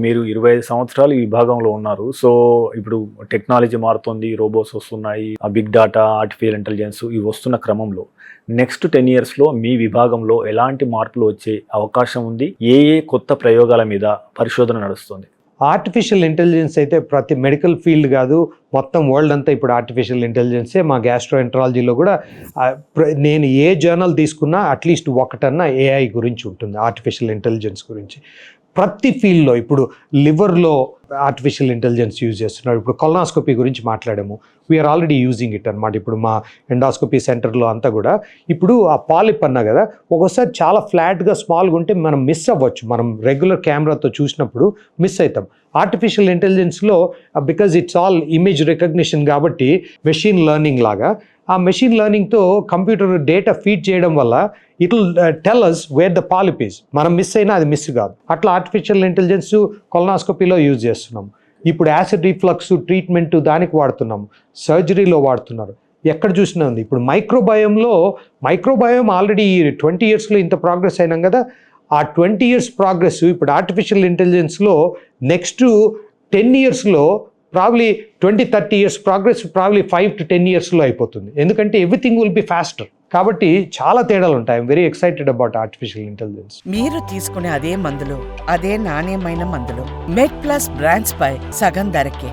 మీరు 25 సంవత్సరాలు ఈ విభాగంలో ఉన్నారు. సో ఇప్పుడు టెక్నాలజీ మారుతుంది, రోబోట్స్ వస్తున్నాయి, బిగ్ డేటా, ఆర్టిఫిషియల్ ఇంటెలిజెన్స్ ఇవి వస్తున్న క్రమంలో నెక్స్ట్ 10 ఇయర్స్లో మీ విభాగంలో ఎలాంటి మార్పులు వచ్చే అవకాశం ఉంది? ఏ ఏ కొత్త ప్రయోగాల మీద పరిశోధన నడుస్తుంది? ఆర్టిఫిషియల్ ఇంటెలిజెన్స్ అయితే ప్రతి మెడికల్ ఫీల్డ్ కాదు, మొత్తం వరల్డ్ అంతా ఇప్పుడు ఆర్టిఫిషియల్ ఇంటెలిజెన్సే. మా గ్యాస్ట్రోఎంట్రాలజీలో కూడా నేను ఏ జర్నల్ తీసుకున్నా అట్లీస్ట్ ఒకటన్నా ఏఐ గురించి ఉంటుంది, ఆర్టిఫిషియల్ ఇంటెలిజెన్స్ గురించి. ప్రతి ఫీల్డ్లో ఇప్పుడు లివర్లో ఆర్టిఫిషియల్ ఇంటెలిజెన్స్ యూజ్ చేస్తున్నారు. ఇప్పుడు కొలనాస్కోపీ గురించి మాట్లాడాము, వీఆర్ ఆల్రెడీ యూజింగ్ ఇట్ అనమాట. ఇప్పుడు మా ఎండాస్కోపీ సెంటర్లో అంతా కూడా ఇప్పుడు ఆ పాలిప్ అన్నా కదా, ఒక్కోసారి చాలా ఫ్లాట్గా స్మాల్గా ఉంటే మనం మిస్ అవ్వచ్చు. మనం రెగ్యులర్ కెమెరాతో చూసినప్పుడు మిస్ అవుతాం. ఆర్టిఫిషియల్ ఇంటెలిజెన్స్లో because it's all image recognition కాబట్టి మెషిన్ లెర్నింగ్ లాగా, ఆ మెషిన్ లెర్నింగ్తో కంప్యూటర్ డేటా ఫీడ్ చేయడం వల్ల it will tell us where the polyp is. మనం మిస్ అయినా అది మిస్ కాదు. అట్లా ఆర్టిఫిషియల్ ఇంటెలిజెన్స్ కొలనాస్కోపీలో యూజ్ చేస్తున్నాం. ఇప్పుడు యాసిడ్ రిఫ్లక్స్ ట్రీట్మెంట్ దానికి వాడుతున్నాం, సర్జరీలో వాడుతున్నారు, ఎక్కడ చూసినా ఉంది. ఇప్పుడు మైక్రోబయోమ్ ఆల్రెడీ 20 ఇయర్స్లో ఇంత ప్రోగ్రెస్ అయినాం కదా, ఆ 20 ఇయర్స్ ప్రోగ్రెస్ ఇప్పుడు ఆర్టిఫిషియల్ ఇంటెలిజెన్స్లో నెక్స్ట్ 10 ఇయర్స్లో probably 20-30 years progress probably 5 to 10 ఇయర్స్లో అయిపోతుంది. ఎందుకంటే ఎవ్రీథింగ్ విల్ బి ఫాస్టర్. కాబట్టి చాలా తేడాలు ఉంటాయి. I'm very excited about artificial intelligence. మీరు తీసుకునే అదే మందులు, అదే నాణ్యమైన మందులు మెడ్ ప్లస్ బ్రాండ్స్ పై సగం ధరకే.